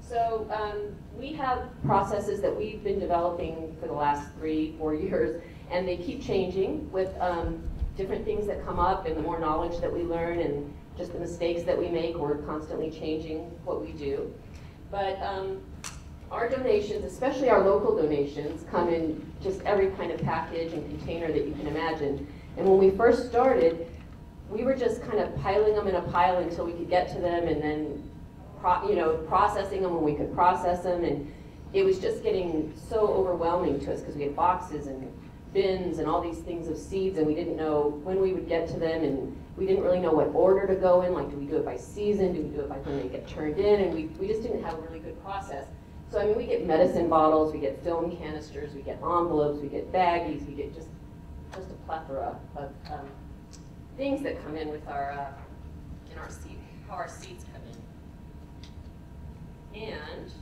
So we have processes that we've been developing for the last 3-4 years, and they keep changing with different things that come up and the more knowledge that we learn and just the mistakes that we make. We're constantly changing what we do. But our donations, especially our local donations, come in just every kind of package and container that you can imagine. And when we first started, we were just kind of piling them in a pile until we could get to them, and then processing them when we could process them. And it was just getting so overwhelming to us because we had boxes and bins and all these things of seeds, and we didn't know when we would get to them, and we didn't really know what order to go in. Like, do we do it by season? Do we do it by when they get turned in? And we just didn't have a really good process. So, I mean, we get medicine bottles, we get film canisters, we get envelopes, we get baggies, we get just a plethora of things that come in with our seed, how our seeds come in. And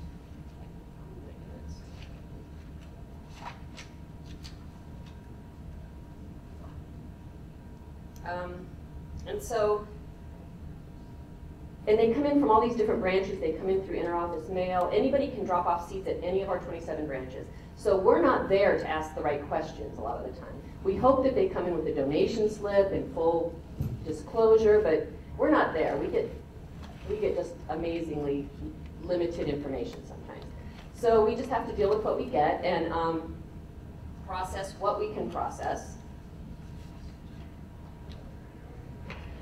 and they come in from all these different branches. They come in through interoffice mail. Anybody can drop off seeds at any of our 27 branches. So we're not there to ask the right questions a lot of the time. We hope that they come in with a donation slip and full disclosure, but we're not there. We get just amazingly limited information sometimes. So we just have to deal with what we get and process what we can process.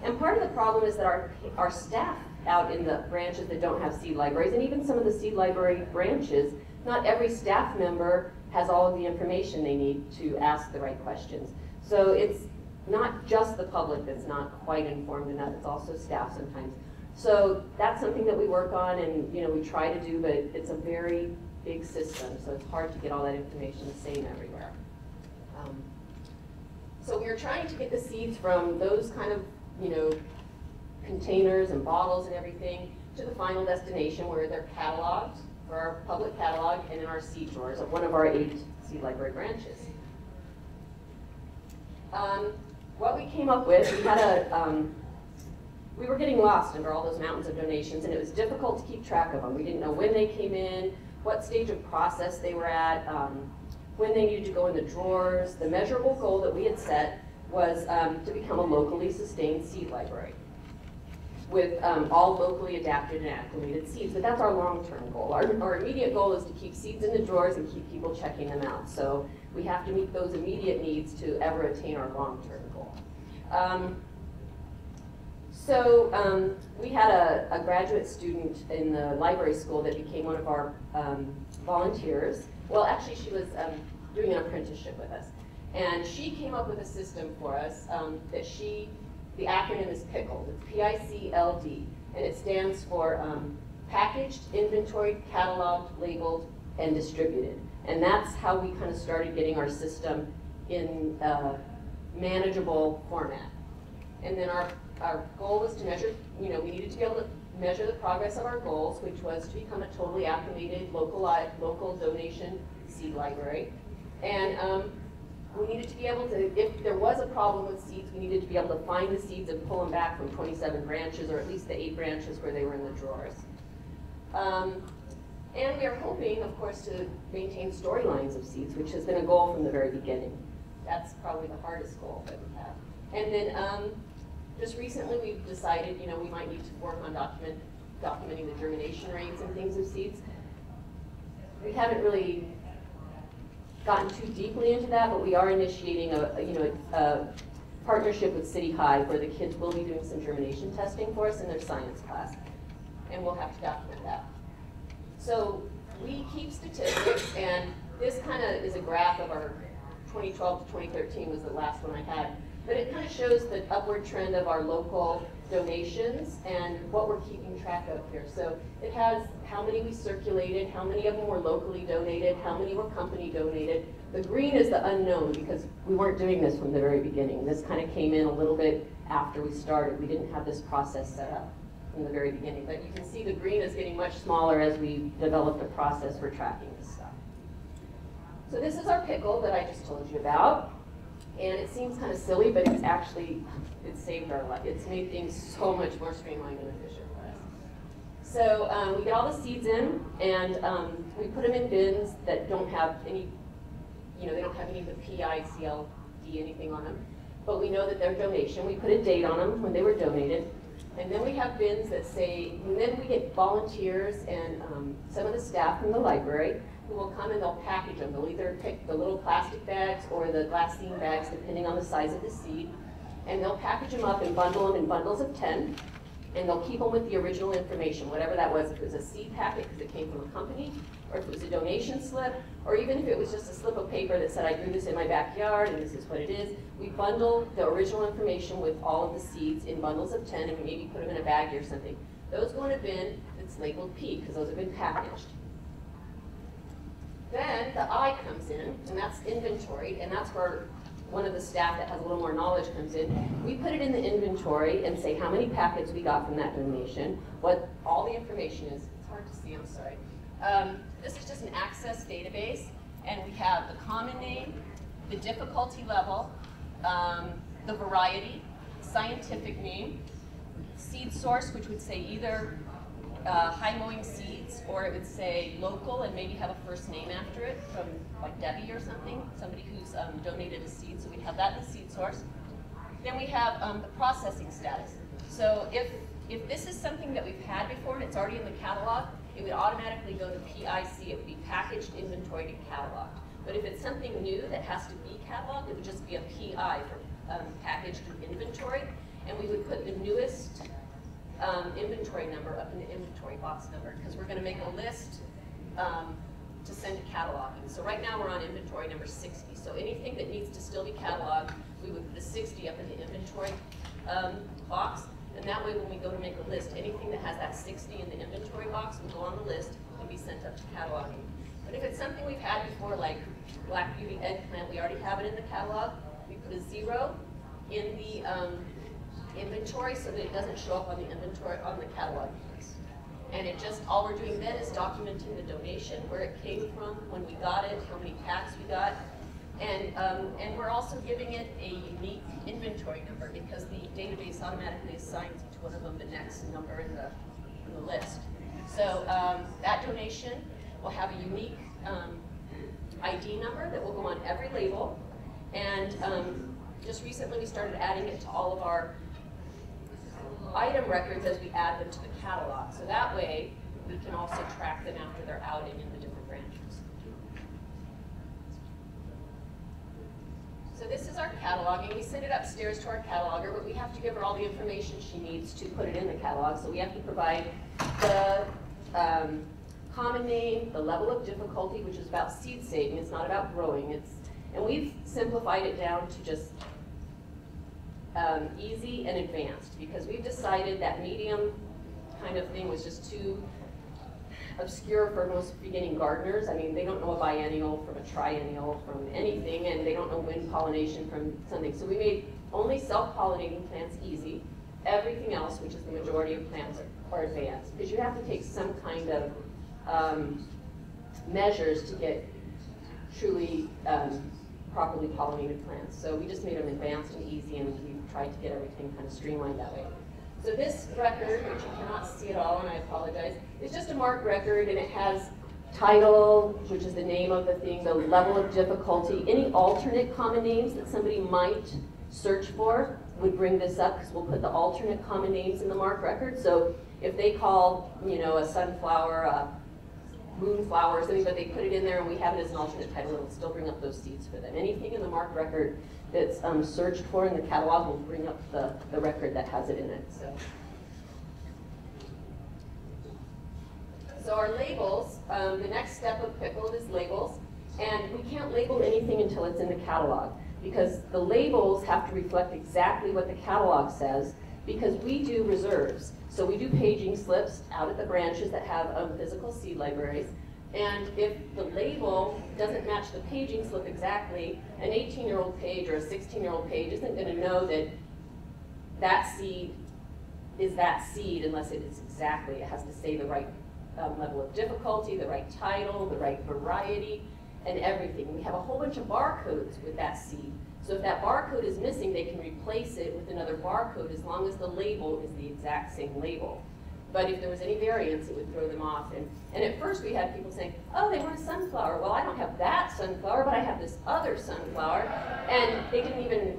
And part of the problem is that our staff out in the branches that don't have seed libraries, and even some of the seed library branches, not every staff member has all of the information they need to ask the right questions. So it's not just the public that's not quite informed enough, it's also staff sometimes. So that's something that we work on and we try to do, but it's a very big system, so it's hard to get all that information the same everywhere. So we are trying to get the seeds from those kind of containers and bottles and everything to the final destination where they're cataloged for our public catalog and in our seed drawers of one of our 8 seed library branches. What we came up with, we were getting lost under all those mountains of donations, and it was difficult to keep track of them. We didn't know when they came in, what stage of process they were at, when they needed to go in the drawers. The measurable goal that we had set was to become a locally sustained seed library with all locally adapted and acclimated seeds. But that's our long-term goal. Our immediate goal is to keep seeds in the drawers and keep people checking them out. So we have to meet those immediate needs to ever attain our long-term goal. We had a graduate student in the library school that became one of our volunteers. Well, actually, she was doing an apprenticeship with us. And she came up with a system for us the acronym is P.I.C.L.D. It's P-I-C-L-D, and it stands for Packaged, Inventoried, Cataloged, Labeled, and Distributed. And that's how we kind of started getting our system in manageable format. And then our goal was to measure, we needed to be able to measure the progress of our goals, which was to become a totally acclimated, local donation seed library. And we needed to be able to, if there was a problem with seeds, we needed to be able to find the seeds and pull them back from 27 branches, or at least the 8 branches where they were in the drawers. And we are hoping, of course, to maintain storylines of seeds, which has been a goal from the very beginning. That's probably the hardest goal that we have. And then just recently we've decided, we might need to work on documenting the germination rates and things of seeds. We haven't really gotten too deeply into that, but we are initiating a partnership with City High where the kids will be doing some germination testing for us in their science class, and we'll have to document that. So we keep statistics, and this kind of is a graph of our 2012 to 2013 was the last one I had, but it kind of shows the upward trend of our local donations and what we're keeping track of here. So it has how many we circulated, how many of them were locally donated, how many were company donated. The green is the unknown because we weren't doing this from the very beginning. This kind of came in a little bit after we started. We didn't have this process set up from the very beginning. But you can see the green is getting much smaller as we developed a process for tracking this stuff. So this is our pickle that I just told you about. And it seems kind of silly, but it's actually, it saved our life. It's made things so much more streamlined and efficient for us. So we get all the seeds in, and we put them in bins that don't have any, they don't have any of the P.I.C.L.D. anything on them. But we know that they're donation. We put a date on them when they were donated. And then we have bins that say, and then we get volunteers and some of the staff from the library who will come and they'll package them. They'll either pick the little plastic bags or the glassine bags, depending on the size of the seed. And they'll package them up and bundle them in bundles of 10. And they'll keep them with the original information, whatever that was. If it was a seed packet because it came from a company, or if it was a donation slip, or even if it was just a slip of paper that said, I grew this in my backyard and this is what it is. We bundle the original information with all of the seeds in bundles of 10, and we maybe put them in a bag or something. Those go in a bin that's labeled P, because those have been packaged. Then the I comes in, and that's inventoried, and that's where one of the staff that has a little more knowledge comes in. We put it in the inventory and say how many packets we got from that donation, what all the information is. It's hard to see, I'm sorry. This is just an access database, and we have the common name, the difficulty level, the variety, scientific name, seed source, which would say either high mowing seeds, or it would say local and maybe have a first name after it, from like Debbie or something, somebody who's donated a seed, so we'd have that in the seed source. Then we have the processing status. So if this is something that we've had before and it's already in the catalog, it would automatically go to P.I.C. It would be packaged, inventoried, and cataloged. But if it's something new that has to be cataloged, it would just be a P.I. for packaged and inventory, and we would put the newest inventory number up in the inventory box number, because we're going to make a list to send to cataloging. So right now we're on inventory number 60. So anything that needs to still be cataloged, we would put a 60 up in the inventory box. And that way when we go to make a list, anything that has that 60 in the inventory box will go on the list and be sent up to cataloging. But if it's something we've had before, like Black Beauty eggplant, we already have it in the catalog, we put a 0 in the inventory so that it doesn't show up on the inventory, on the catalog list. And it just, all we're doing then is documenting the donation, where it came from, when we got it, how many packs we got. And we're also giving it a unique inventory number, because the database automatically assigns each one of them the next number in the list. So that donation will have a unique ID number that will go on every label. And just recently we started adding it to all of our item records as we add them to the catalog. So that way we can also track them after they're outed in the different branches. So this is our cataloging. We send it upstairs to our cataloger, but we have to give her all the information she needs to put it in the catalog. So we have to provide the common name, the level of difficulty, which is about seed saving. It's not about growing. And we've simplified it down to just easy and advanced, because we've decided that medium kind of thing was just too obscure for most beginning gardeners. I mean, they don't know a biennial from a triennial from anything, and they don't know wind pollination from something. So we made only self-pollinating plants easy. Everything else, which is the majority of plants, are advanced, because you have to take some kind of measures to get truly properly pollinated plants. So we just made them advanced and easy, and we tried to get everything kind of streamlined that way. So this record, which you cannot see at all, and I apologize, is just a marked record, and it has title, which is the name of the thing, the level of difficulty, any alternate common names that somebody might search for would bring this up, because we'll put the alternate common names in the marked record. So if they call, a sunflower, a moonflower or something, but they put it in there and we have it as an alternate title, it'll still bring up those seeds for them. Anything in the marked record that's searched for in the catalog will bring up the record that has it in it. So our labels, the next step of P.I.C.L.D. is labels, and we can't label anything until it's in the catalog, because the labels have to reflect exactly what the catalog says, because we do reserves. So we do paging slips out at the branches that have physical seed libraries, and if the label doesn't match the paging slip exactly, an 18-year-old page or a 16-year-old page isn't going to know that that seed is that seed unless it is exactly. It has to say the right level of difficulty, the right title, the right variety, and everything. We have a whole bunch of barcodes with that seed. So if that barcode is missing, they can replace it with another barcode as long as the label is the exact same label. But if there was any variance, it would throw them off. And at first we had people saying, oh, they want a sunflower. Well, I don't have that sunflower, but I have this other sunflower. And they didn't even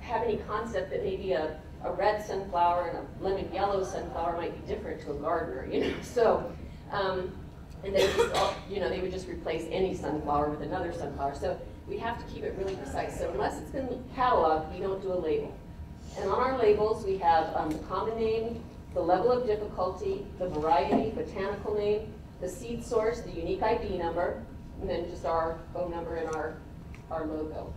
have any concept that maybe a red sunflower and a lemon yellow sunflower might be different to a gardener, you know. So, and they just, they would just replace any sunflower with another sunflower. So we have to keep it really precise. So unless it's been cataloged, we don't do a label. And on our labels, we have the common name, the level of difficulty, the variety, botanical name, the seed source, the unique ID number, and then just our phone number and our logo.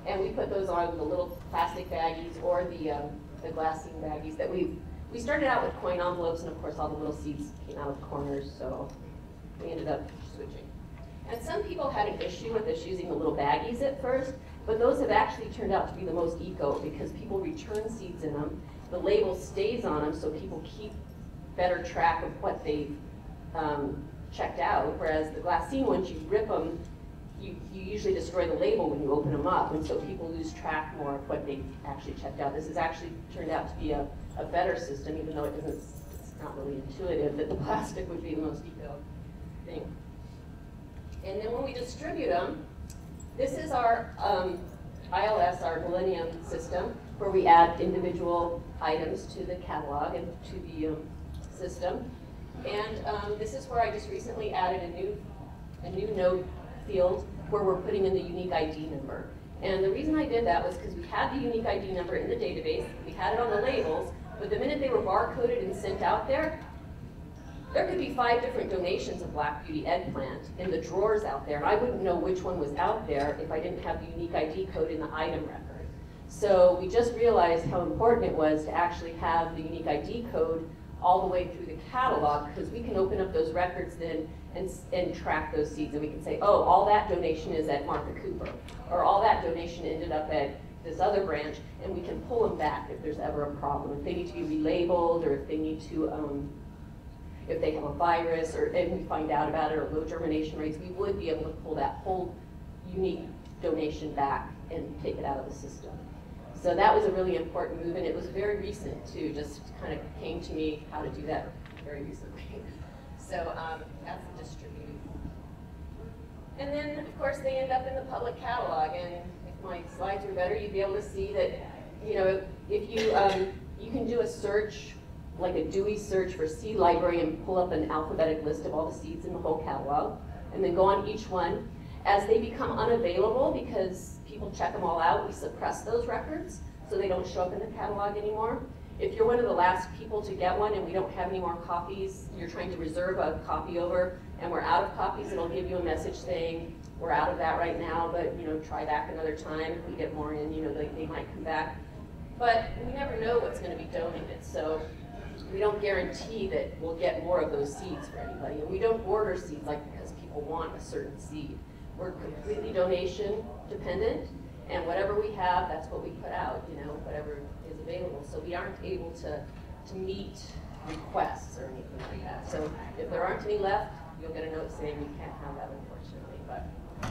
And we put those on the little plastic baggies or the glassine baggies that we started out with coin envelopes, and of course all the little seeds came out of the corners, so we ended up switching. And some people had an issue with us using the little baggies at first, but those have actually turned out to be the most eco because people return seeds in them. The label stays on them so people keep better track of what they've checked out, whereas the glassine ones, you rip them, you usually destroy the label when you open them up, and so people lose track more of what they actually checked out. This has actually turned out to be a better system, even though it's not really intuitive that the plastic would be the most eco thing. And then when we distribute them, this is our ILS, our Millennium system, where we add individual items to the catalog and to the system. And this is where I just recently added a new node field where we're putting in the unique ID number. And the reason I did that was because we had the unique ID number in the database, we had it on the labels, but the minute they were barcoded and sent out there could be 5 different donations of Black Beauty eggplant in the drawers out there, and I wouldn't know which one was out there if I didn't have the unique ID code in the item record. So we just realized how important it was to actually have the unique ID code all the way through the catalog, because we can open up those records then and track those seeds, and we can say, oh, all that donation is at Martha Cooper, or all that donation ended up at this other branch, and we can pull them back if there's ever a problem. If they need to be relabeled, or if they need to, if they have a virus, or and we find out about it, or low germination rates, we would be able to pull that whole unique donation back and take it out of the system. So that was a really important move, and it was very recent too, just kind of came to me how to do that very recently. So that's the distributed. And then, of course, they end up in the public catalog, and if my slides were better, you'd be able to see that, if you can do a search, like a Dewey search for seed library, and pull up an alphabetic list of all the seeds in the whole catalog, and then go on each one. As they become unavailable, because people check them all out, we suppress those records so they don't show up in the catalog anymore. If you're one of the last people to get one and we don't have any more copies, you're trying to reserve a copy over, and we're out of copies, it'll give you a message saying, we're out of that right now, but try back another time. If we get more in, they might come back. But we never know what's going to be donated, so we don't guarantee that we'll get more of those seeds for anybody. And we don't order seeds because people want a certain seed. We're completely donation dependent, and whatever we have, that's what we put out, whatever is available. So we aren't able to meet requests or anything like that. So if there aren't any left, you'll get a note saying you can't have that, unfortunately. But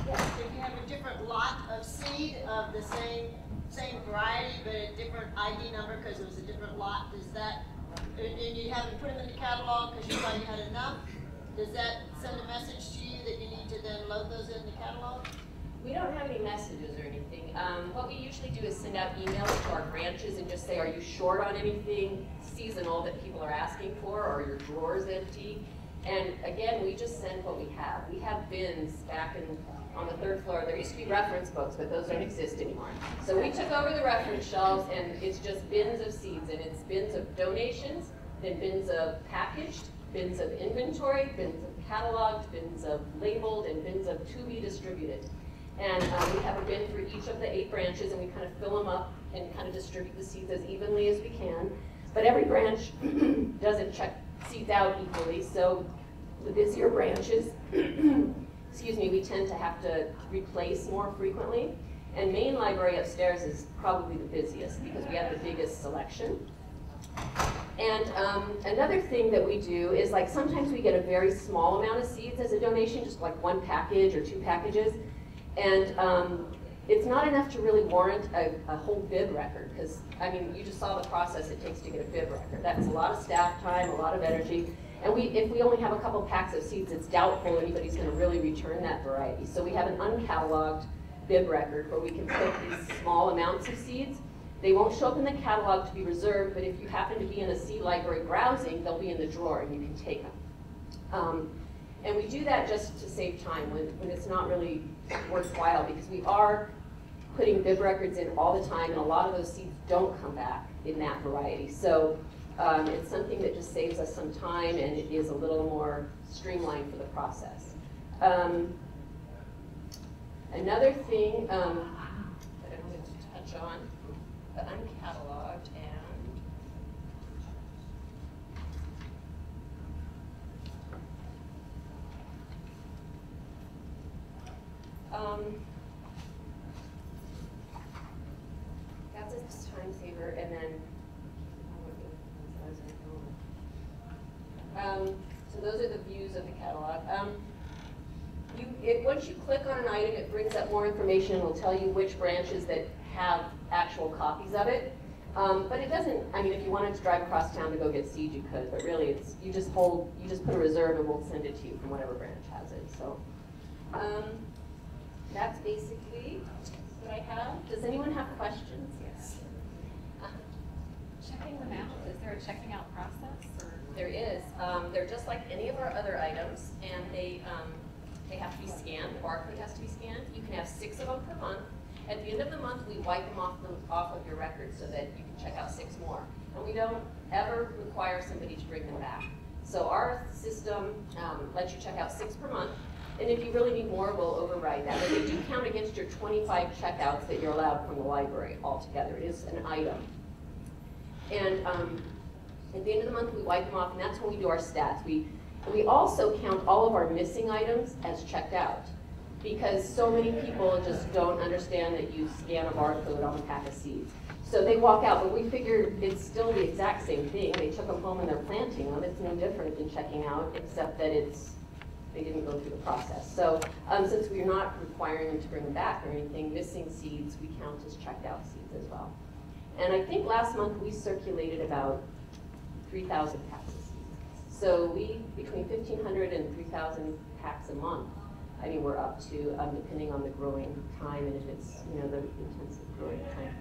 yes, if you have a different lot of seed of the same variety, but a different ID number because it was a different lot, does that, and you haven't put them in the catalog because you thought you had enough, does that send a message to you that you need to then load those in the catalog? we don't have any messages or anything. What we usually do is send out emails to our branches and just say, are you short on anything seasonal that people are asking for, or are your drawers empty? And again, we just send what we have. We have bins back on the third floor. There used to be reference books, but those don't exist anymore. So we took over the reference shelves, and it's just bins of seeds, and it's bins of donations, then bins of packaged, bins of inventory, bins of cataloged, bins of labeled, and bins of to be distributed. And we have a bin for each of the 8 branches, and we kind of fill them up and kind of distribute the seeds as evenly as we can. But every branch doesn't check seeds out equally, so the busier branches, excuse me, we tend to have to replace more frequently. And main library upstairs is probably the busiest because we have the biggest selection. And another thing that we do is, like, sometimes we get a very small amount of seeds as a donation, just like 1 package or 2 packages. And it's not enough to really warrant a whole bib record, because, I mean, you just saw the process it takes to get a bib record. That's a lot of staff time, a lot of energy, and if we only have a couple packs of seeds, it's doubtful anybody's going to really return that variety. So we have an uncatalogued bib record where we can put these small amounts of seeds. They won't show up in the catalog to be reserved, but if you happen to be in a seed library browsing, they'll be in the drawer and you can take them. And we do that just to save time when it's not really worthwhile, because we are putting bib records in all the time, and a lot of those seeds don't come back in that variety. So it's something that just saves us some time, and it is a little more streamlined for the process. Another thing that I wanted to touch on, the uncatalogued, that's a time saver, and then so those are the views of the catalog. Once you click on an item, it brings up more information and will tell you which branches that have actual copies of it. But it doesn't, I mean, if you wanted to drive across town to go get seed, you could, but really it's, you just put a reserve and we'll send it to you from whatever branch has it. So that's basically what I have. Does anyone have questions? Yes. Checking them out, is there a checking out process? Or? There is. They're just like any of our other items, and they have to be scanned. The barcode has to be scanned. You can have 6 of them per month. At the end of the month, we wipe them off of your record so that you can check out 6 more. And we don't ever require somebody to bring them back. So our system lets you check out 6 per month. And if you really need more, we'll override that. But they do count against your 25 checkouts that you're allowed from the library altogether. It is an item. And at the end of the month, we wipe them off, and that's when we do our stats. We also count all of our missing items as checked out, because so many people just don't understand that you scan a barcode on a pack of seeds. So they walk out, but we figure it's still the exact same thing. They took them home and they're planting them. It's no different than checking out, except that they didn't go through the process. So since we're not requiring them to bring them back or anything, missing seeds we count as checked out seeds as well. And I think last month we circulated about 3,000 packs of seeds. So between 1,500 and 3,000 packs a month, I mean, we're up to, depending on the growing time and if it's, the intensive growing time.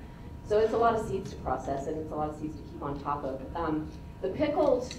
So it's a lot of seeds to process, and it's a lot of seeds to keep on top of. The P.I.C.L.D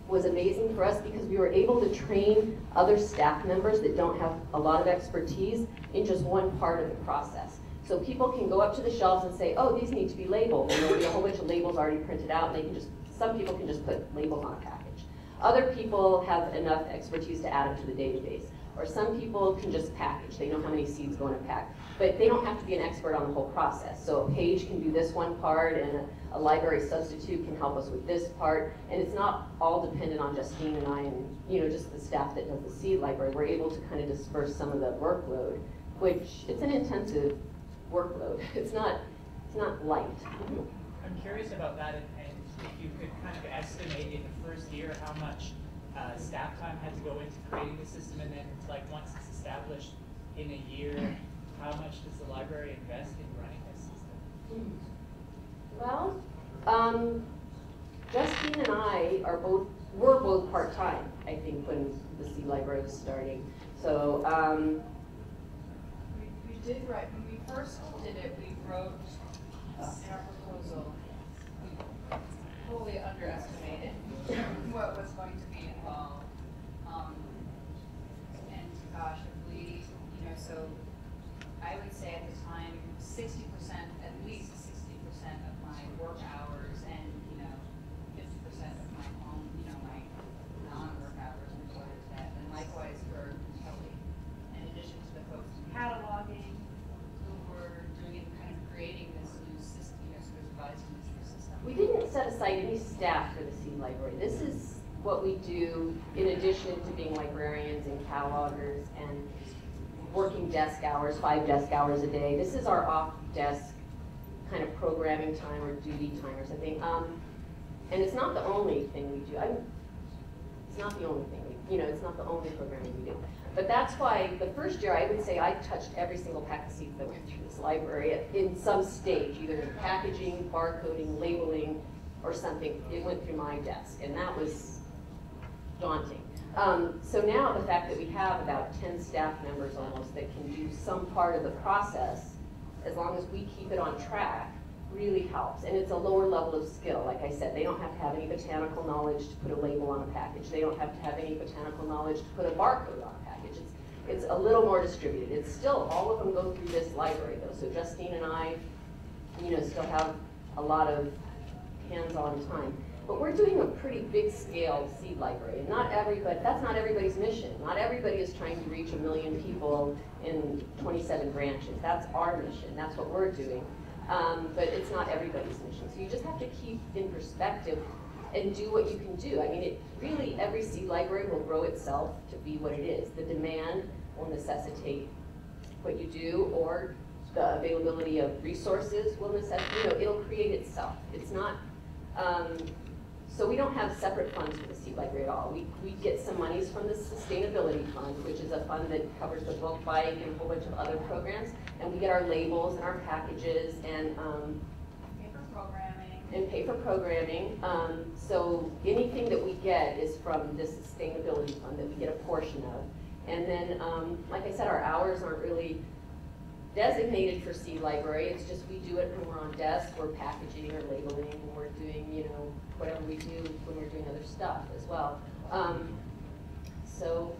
was amazing for us because we were able to train other staff members that don't have a lot of expertise in just one part of the process. So people can go up to the shelves and say, oh, these need to be labeled, and there'll be a whole bunch of labels already printed out, and some people can just put labels on a package. Other people have enough expertise to add them to the database. Or some people can just package. They know how many seeds go in a pack. But they don't have to be an expert on the whole process. So a page can do this one part, and a library substitute can help us with this part. And it's not all dependent on Justine and I and just the staff that does the seed library. We're able to kind of disperse some of the workload, which it's an intensive workload. It's not light. I'm curious about that, and if you could kind of estimate in the first year how much staff time had to go into creating the system, and then once it's established in a year, how much does the library invest in running this system? Well, Justine and I were both part-time, I think, when the seed library was starting. So we did write, when we first did it, we wrote in our proposal, we totally underestimated what was going to be involved. And gosh, if we, so I would say at the time, 60%, at least 60% of my work hours and, 50% of my home, my non-work hours were towards that. And likewise for Kelly, in addition to the folks cataloging, who were doing it, kind of creating this new system, sort of devising this new system. we didn't set aside any staff for the seed library. This is what we do in addition to being librarians and catalogers and working desk hours, 5 desk hours a day. This is our off-desk kind of programming time or duty time or something. And it's not the only thing we do. It's not the only thing we do. you know, it's not the only programming we do. But that's why the first year I would say I touched every single pack of seeds that went through this library in some stage, either in packaging, barcoding, labeling, or something. It went through my desk, and that was daunting. So now the fact that we have about 10 staff members almost that can do some part of the process, as long as we keep it on track, really helps. And it's a lower level of skill. Like I said, they don't have to have any botanical knowledge to put a label on a package. They don't have to have any botanical knowledge to put a barcode on a package. It's a little more distributed. It's still, all of them go through this library though. So Justine and I, you know, still have a lot of hands-on time. But we're doing a pretty big scale seed library. And that's not everybody's mission. Not everybody is trying to reach 1 million people in 27 branches. That's our mission. That's what we're doing. But it's not everybody's mission. So you just have to keep in perspective and do what you can do. I mean, really, every seed library will grow itself to be what it is. The demand will necessitate what you do, or the availability of resources will necessitate, you know, it'll create itself. It's not, so we don't have separate funds for the seed library at all. We get some monies from the sustainability fund, which is a fund that covers the book, bike, and a whole bunch of other programs. And we get our labels and our packages and pay for programming. So anything that we get is from this sustainability fund that we get a portion of. And then, like I said, our hours aren't really designated for seed library. It's just we do it when we're on desk, we're packaging or labeling, and we're doing, you know, whatever we do when we're doing other stuff as well. So,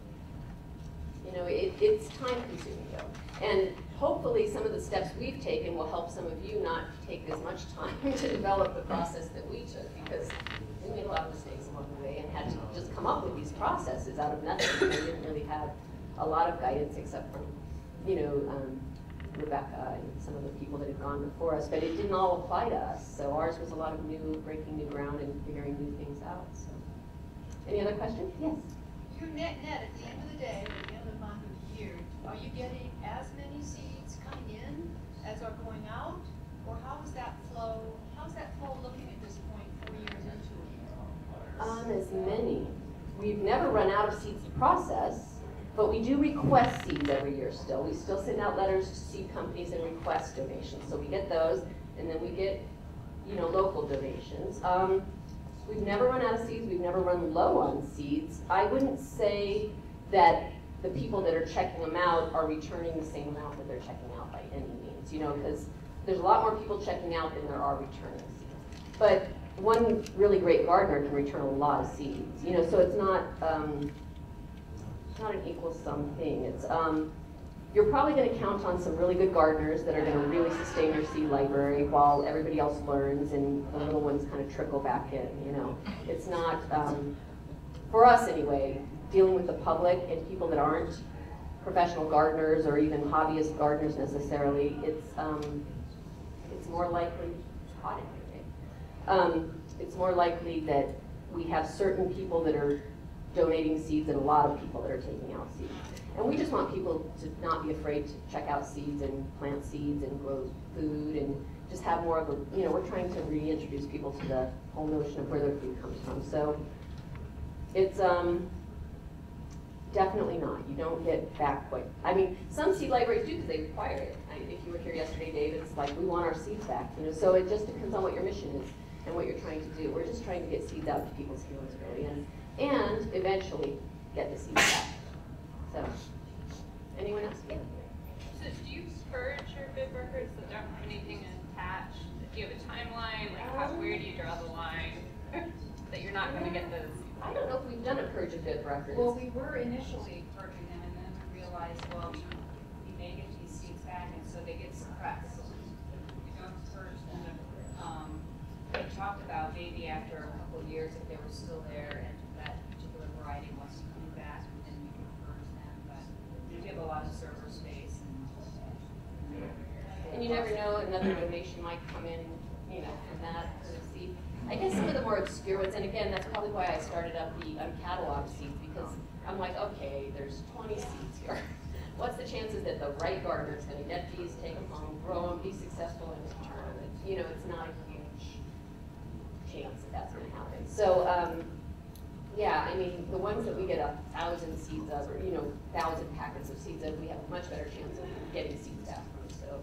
you know, it's time consuming though. And hopefully some of the steps we've taken will help some of you not take as much time to develop the process that we took, because we made a lot of mistakes along the way and had to just come up with these processes out of nothing. We didn't really have a lot of guidance except from, you know, Rebecca and some of the people that had gone before us, but it didn't all apply to us. So ours was a lot of breaking new ground and figuring new things out. So, any other questions? Yes. Your net at the end of the day, at the end of the month or the year, are you getting as many seeds coming in as are going out, or how is that flow? How's that flow looking at this point, 4 years into it? As many. We've never run out of seeds to process. But we do request seeds every year still. We still send out letters to seed companies and request donations. So we get those, and then we get, you know, local donations. We've never run out of seeds. We've never run low on seeds. I wouldn't say that the people that are checking them out are returning the same amount that they're checking out by any means, you know, because there's a lot more people checking out than there are returning seeds. But one really great gardener can return a lot of seeds, you know, so it's not an equal sum thing. It's you're probably going to count on some really good gardeners that are going to really sustain your seed library while everybody else learns and the little ones kind of trickle back in, you know. It's not, for us anyway, dealing with the public and people that aren't professional gardeners or even hobbyist gardeners necessarily, it's more likely, it's hot in here, it's more likely that we have certain people that are donating seeds and a lot of people that are taking out seeds. And we just want people to not be afraid to check out seeds and plant seeds and grow food and just have more of a, you know, we're trying to reintroduce people to the whole notion of where their food comes from. So it's definitely not. You don't get back quite. I mean, some seed libraries do because they require it. If you were here yesterday, Dave, it's like we want our seeds back. You know, so it just depends on what your mission is and what you're trying to do. We're just trying to get seeds out to people's hands really, and eventually get the seeds back. So, anyone else? Yeah. So do you purge your bid records that don't have anything attached? Do you have a timeline? Like, where do you draw the line that you're not going to get those? I don't know if we've done a purge of bid records. Well, we were initially purging them, and then we realized, well, we may get these seeds back, and so they get suppressed. We don't purge them. They talked about maybe after a couple of years if they were still there and that particular variety wasn't coming back, then we could purge them. But we have a lot of server space. And you never know, another donation might come in, you know, from that sort of seed. I guess some of the more obscure ones, and again, that's probably why I started up the uncataloged seeds, because I'm like, okay, there's 20 seeds here. What's the chances that the right gardener is going to get these, take them home, grow them, be successful in return? You know, it's not a huge chance that that's going to happen. So Yeah, I mean, the ones that we get 1,000 seeds of, or, 1,000 packets of seeds of, we have a much better chance of getting seed staff from. So,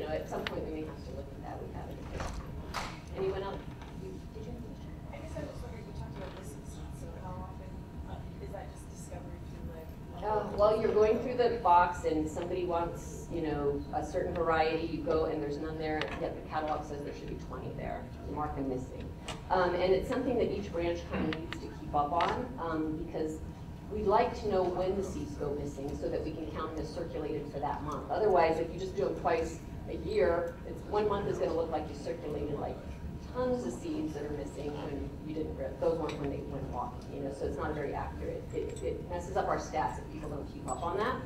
at some point we may have to look at that. We haven't. Anyone else? Did you have a question? I guess I was wondering, you talked about missing seeds, so how often is that just discovered through Well, you're going through the box and somebody wants, a certain variety, you go and there's none there, yet the catalog says there should be 20 there. You mark them missing. And it's something that each branch kind of needs to keep up on, because we'd like to know when the seeds go missing so that we can count them as circulated for that month. Otherwise, if you just do them twice a year, one month is going to look like you circulated like tons of seeds that are missing when you didn't rip. Those weren't when they went walking, so it's not very accurate. It messes up our stats if people don't keep up on that.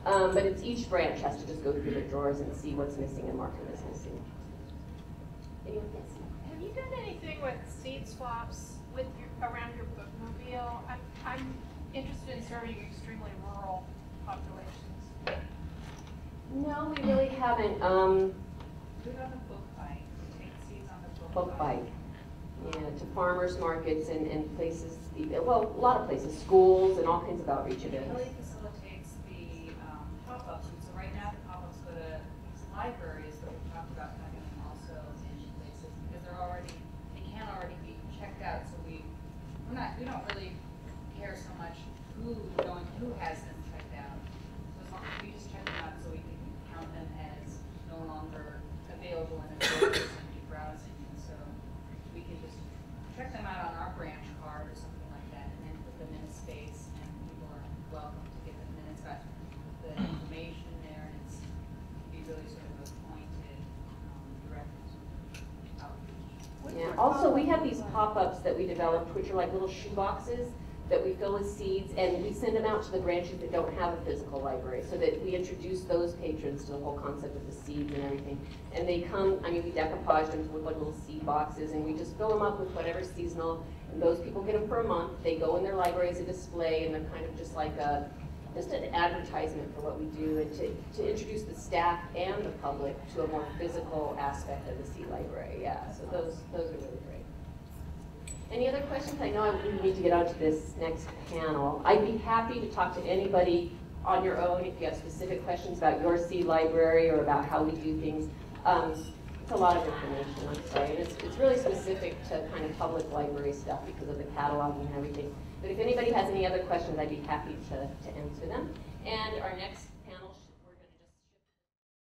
But it's each branch has to just go through the drawers and see what's missing and mark them as missing. Anyone else? Have you done anything with seed swaps around your bookmobile? I'm interested in serving extremely rural populations. No, we really haven't. Do it on the book bike. Take seeds on the Book bike. Yeah, to farmers markets and places, well, a lot of places, schools and all kinds of outreach events. It really facilitates the pop-ups. So right now the pop-ups go to libraries, but we've talked about having them also in places because they can already be checked out. So we don't really care so much who has them checked out. So as long as we just check them out so we can count them as no longer available in the stores and be browsing. And so we can just check them out on our branch card or something like that and then put them in a space and people are welcome to get them. And it's got the information there and it's be really sort of a pointed direct outreach. Yeah. Also, we have these pop-ups that we developed, which are like little shoe boxes that we fill with seeds, and we send them out to the branches that don't have a physical library, so that we introduce those patrons to the whole concept of the seeds and everything. And they come, we decoupage them to look like little seed boxes, and we just fill them up with whatever's seasonal, and those people get them for a month. They go in their library as a display, and they're kind of just like just an advertisement for what we do, and to introduce the staff and the public to a more physical aspect of the seed library. Yeah, so those are really great. Any other questions? I know we need to get on to this next panel. I'd be happy to talk to anybody on your own if you have specific questions about your seed library or about how we do things. It's a lot of information, I'm sorry, and it's really specific to kind of public library stuff because of the cataloging and everything. But if anybody has any other questions, I'd be happy to answer them. And our next